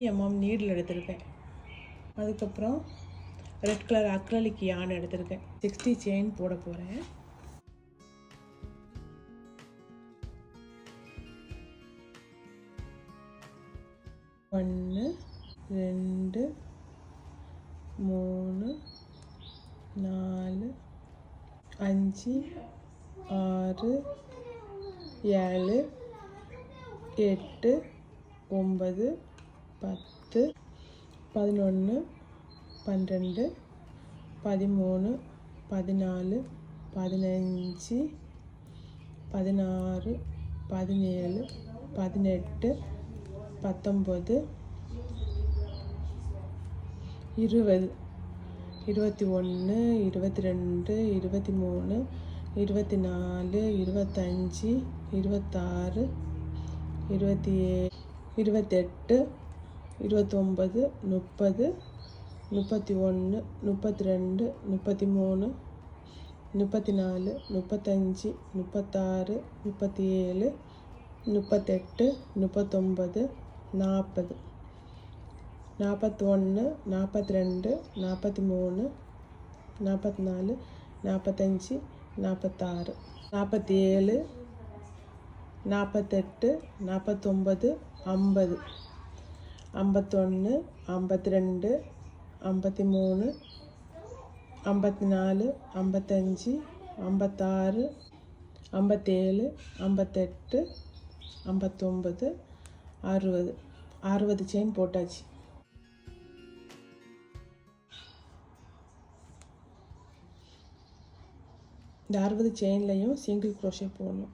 Needle எடுத்திருக்கேன். அதுக்கப்புறம் red colour acrylic யான் எடுத்திருக்கேன். 60 செயின் போட போகிறேன். ஒன்று 2 3 4 5 6 7 8 9 10 11 12 13 14 15 16 17 18 19 20 21 22 23 24 25 26 27 28 29 30 31 32 33 34 35 36 37 38 39 40 41 42 43 44 45 46 47 48 49 50 51 52 53 54 55 56 57 58 59 60 செயின் போட்டாச்சு. இந்த 60 செயின்லையும் சிங்கிள் க்ரோஷே போடணும்.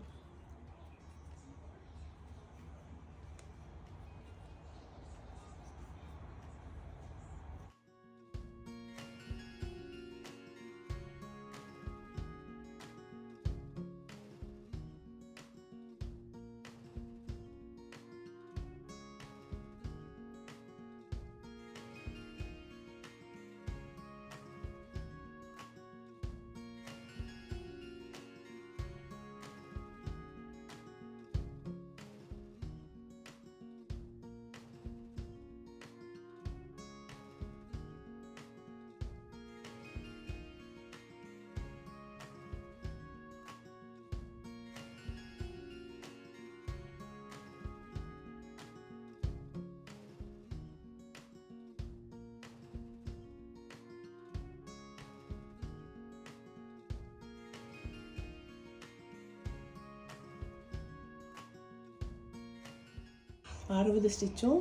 அறுபது ஸ்டிச்சும்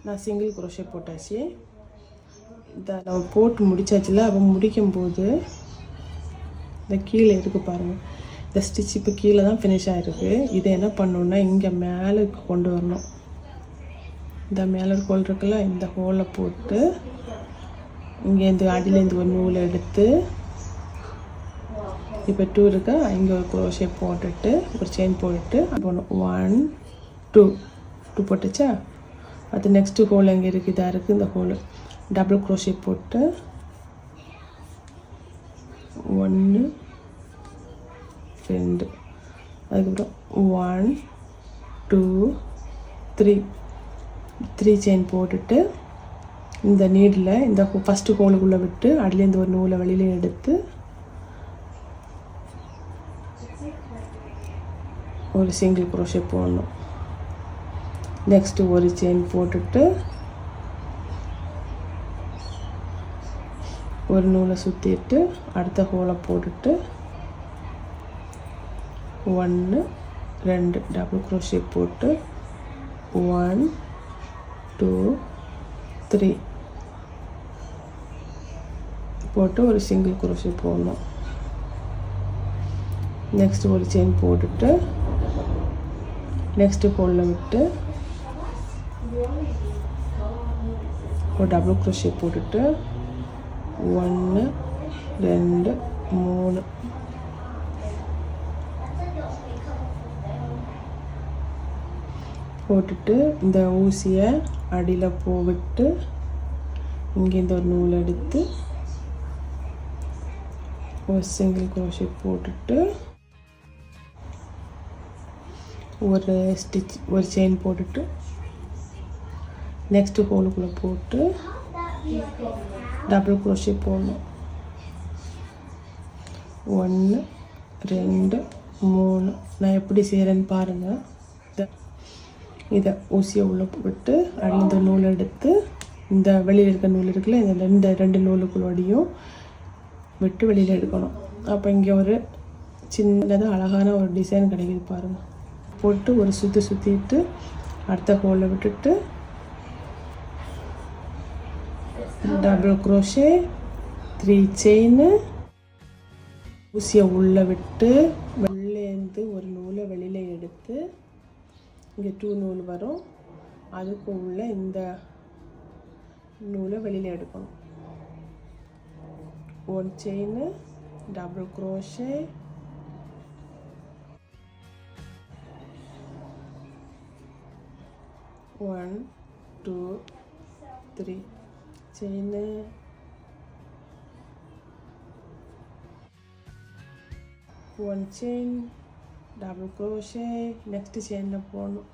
நான் சிங்கிள் க்ரோஷே போட்டாச்சு. இதை நம்ம போட்டு முடிச்சாச்சுல. அப்போ முடிக்கும்போது இந்த கீழே இருக்குது பாருங்கள், இந்த ஸ்டிச் இப்போ கீழே தான் ஃபினிஷ் ஆகிருக்கு. இதை என்ன பண்ணணுன்னா இங்கே மேலே கொண்டு வரணும். இந்த மேலே ஹோல் இருக்குல்ல, இந்த ஹோலை போட்டு இங்கேருந்து அடியிலேருந்து ஒரு நூலை எடுத்து இப்போ 2 இருக்கு, இங்கே ஒரு க்ரோஷே போட்டுட்டு ஒரு செயின் போட்டுட்டு போகணும். 1 2 போட்டுச்சா. அது நெக்ஸ்ட்டு ஹோல் எங்கே இருக்குது, இதாக இருக்குது. இந்த ஹோல் டபுள் க்ரோஷே போட்டு 1 2 அதுக்கப்புறம் 1 2 3 செயின் போட்டுட்டு இந்த நீடில் இந்த ஃபஸ்ட்டு ஹோலுக்குள்ளே விட்டு அதுலேருந்து ஒரு நூலை வெளியில் எடுத்து ஒரு சிங்கிள் க்ரோஷே போடணும். நெக்ஸ்ட்டு ஒரு செயின் போட்டுட்டு ஒரு நூலை சுற்றிட்டு அடுத்த ஹோலை போட்டுட்டு 1 2 டபுள் க்ரோஷே போட்டு 1 2 3 போட்டு ஒரு சிங்கிள் க்ரோஷே போடணும். நெக்ஸ்ட்டு ஒரு செயின் போட்டுட்டு நெக்ஸ்ட்டு ஹோலில் விட்டு ஒரு டபுள் க்ரோஷே போட்டுட்டு 1 2 3 போட்டுட்டு இந்த ஊசியை அடியில் விட்டு இங்கேருந்து ஒரு நூல் எடுத்து ஒரு சிங்கிள் க்ரோஷே போட்டுட்டு ஒரு ஸ்டிச் ஒரு செயின் போட்டுட்டு நெக்ஸ்ட்டு ஹோலுக்குள்ளே போட்டு டபுள் க்ரோஷே போடணும். 1 2 3. நான் எப்படி செய்கிறேன்னு பாருங்கள். இதை ஊசியை உள்ளே விட்டு அதில் இந்த நூல் எடுத்து இந்த வெளியில் இருக்க நூல் இருக்குல்ல, இந்த ரெண்டு நூலுக்குள்ளோடையும் விட்டு வெளியில் எடுக்கணும். அப்போ இங்கே ஒரு சின்னதாக அழகான ஒரு டிசைன் கிடைக்குது பாருங்கள். போட்டு ஒரு சுற்றிட்டு அடுத்த ஹோலில் விட்டுட்டு டபுள் க்ரோஷே 3 செயின், ஊசியை உள்ளே விட்டு வெளிலேருந்து ஒரு நூலை வெளியில் எடுத்து இங்கே 2 நூல் வரும், அதுக்கு உள்ள இந்த நூலை வெளியில் எடுக்கணும். 1 chain, double crochet, one 2 3 chain, one chain, double crochet, next செயினில் போடணும்.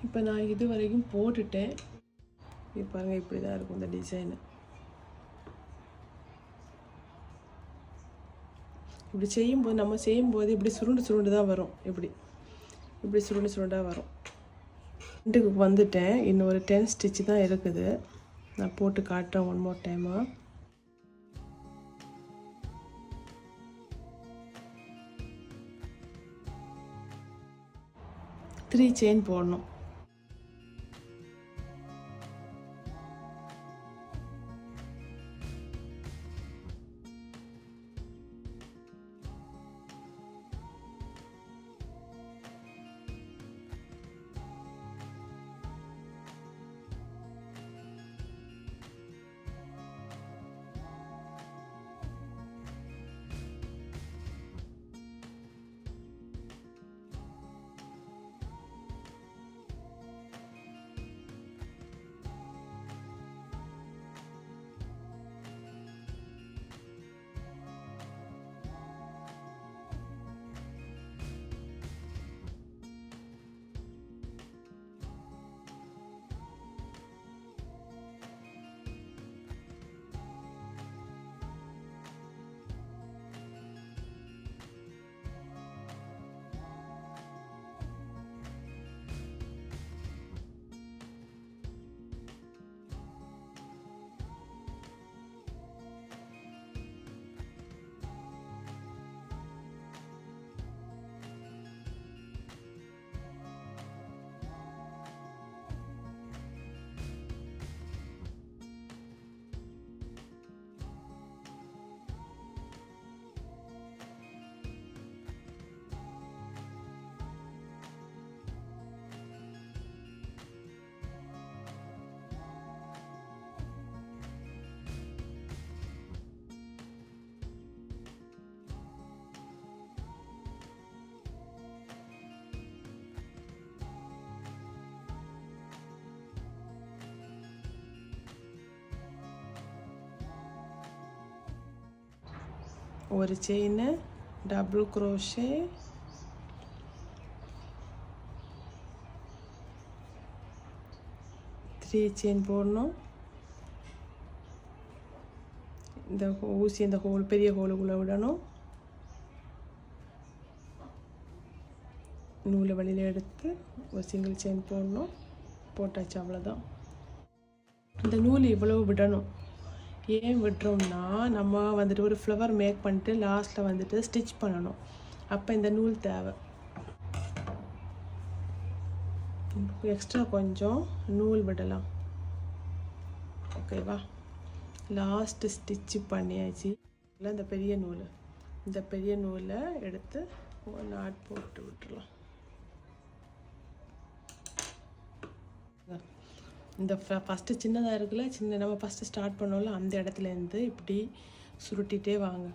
இப்போ நான் இது வரைக்கும் போட்டுட்டேன். இப்போ பாருங்கள், இப்படி தான் இருக்கும் இந்த டிசைனு. இப்படி செய்யும்போது நம்ம செய்யும்போது இப்படி சுருண்டு தான் வரும். இப்படி சுருண்டாக வரும். ரெண்டுக்கு வந்துட்டேன். இன்னும் ஒரு 10 ஸ்டிச்சு தான் இருக்குது. நான் போட்டு காட்டுறேன் ஒன் மோர் டைமாக. த்ரீ செயின் போடணும். ஒரு chain, double crochet, three chain போடணும். இந்த ஊசி இந்த ஹோல் பெரிய ஹோலுக்குள்ளே விடணும். நூலை வெளியில் எடுத்து ஒரு சிங்கிள் செயின் போடணும். போட்டாச்சு, அவ்வளோதான். இந்த நூல் இவ்வளவு விடணும். ஏன் விடுறோம்னா, நம்ம வந்துட்டு ஒரு ஃப்ளவர் மேக் பண்ணிட்டு லாஸ்ட்டில் வந்துட்டு ஸ்டிச் பண்ணணும். அப்போ இந்த நூல் தேவை. எக்ஸ்ட்ரா கொஞ்சம் நூல் விடலாம். ஓகேவா. லாஸ்ட்டு ஸ்டிச்சு பண்ணியாச்சு. இல்லை இந்த பெரிய நூலை எடுத்து ஒரு நாட் போட்டு விட்டுறலாம். இந்த ஃபஸ்ட்டு சின்னதாக இருக்குல்ல, நம்ம ஃபஸ்ட்டு ஸ்டார்ட் பண்ணோம்ல, அந்த இடத்துலேருந்து இப்படி சுருட்டிகிட்டே வாங்க.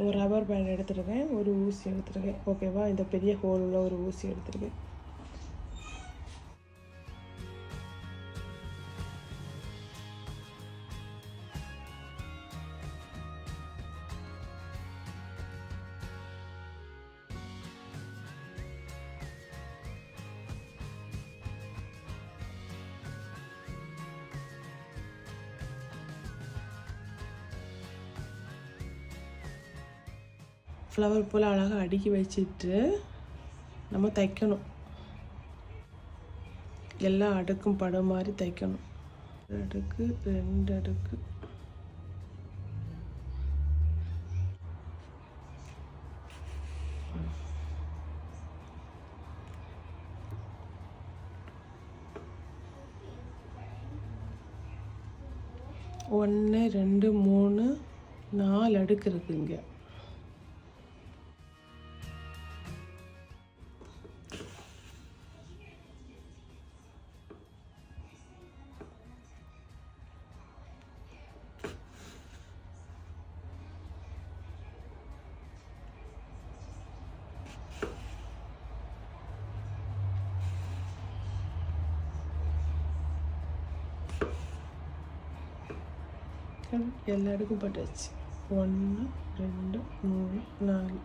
ஒரு ரப்பர் பேண்ட் எடுத்துருக்கேன், ஒரு ஊசி எடுத்துருக்கேன். ஓகேவா. இந்த பெரிய ஹோல் உள்ள ஒரு ஊசி எடுத்துருக்கேன். ஃப்ளவர் போல் அழகாக அடுக்கி வச்சுட்டு நம்ம தைக்கணும். எல்லா அடுக்கும் படம் மாதிரி தைக்கணும். அடுக்கு 2 அடுக்கு. ஒன்று 2 3 4 அடுக்கு இருக்குங்க. எல்லா அடுக்கும் பட்டாச்சு. 1 2 3 4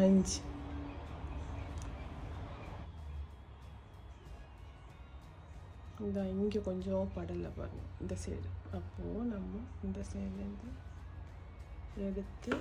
5. இந்த இங்கே கொஞ்சம் படலை பாருங்கள், இந்த சைடு. அப்போது நம்ம இந்த சைட்லேருந்து எடுத்து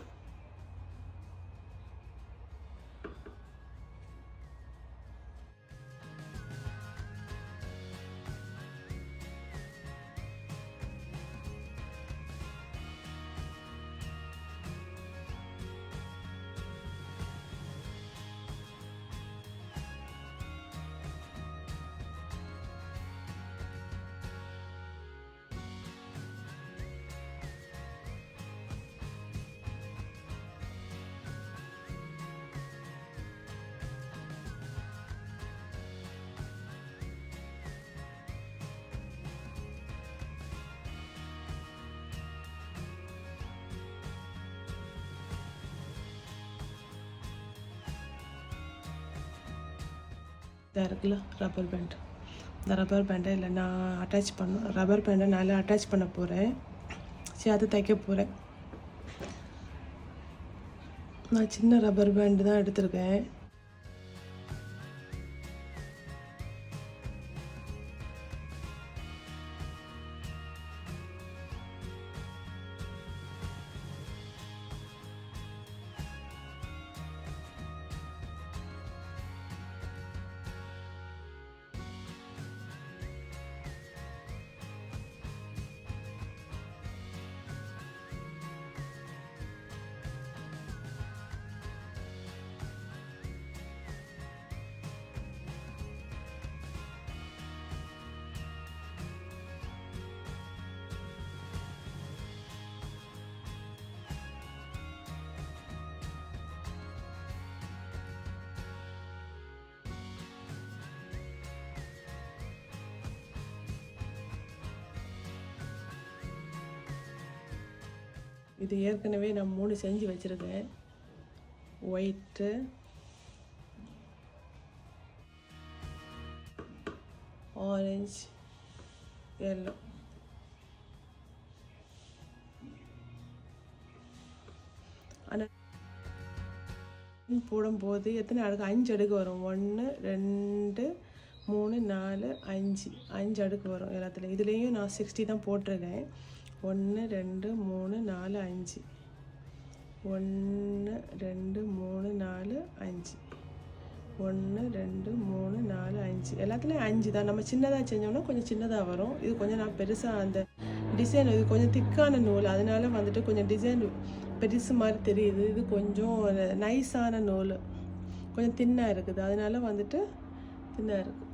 இதாக இருக்குல்ல ரப்பர் பேண்ட். இந்த ரப்பர் பேண்டை இல்லை நான் ரப்பர் பேண்டை நான் அட்டாச் பண்ண போகிறேன். சரி, அது தைக்க போகிறேன். நான் சின்ன ரப்பர் பேண்டு தான் எடுத்திருக்கேன். இது ஏற்கனவே நான் 3 செஞ்சு வச்சுருக்கேன். White, orange, yellow. ஆனால் போடும்போது எத்தனை அடுக்கு? 5 அடுக்கு வரும். 1 2 3 4 5 5 அடுக்கு வரும் எல்லாத்துலேயும். இதுலேயும் நான் 60 தான் போட்டிருக்கேன். 1 2 3 4 5 1 2 3 4 5 1 2 3 4 5 எல்லாத்துலேயும் 5 தான். நம்ம சின்னதாக செஞ்சோம்னா கொஞ்சம் சின்னதாக வரும். இது கொஞ்சம் நான் பெருசாக அந்த டிசைன் இது கொஞ்சம் திக்கான நூல், அதனால வந்துட்டு கொஞ்சம் டிசைன் பெருசு மாதிரி தெரியுது. இது கொஞ்சம் நைஸான நூல், கொஞ்சம் தின்னாக இருக்குது, அதனால வந்துட்டு தின்னாக இருக்குது.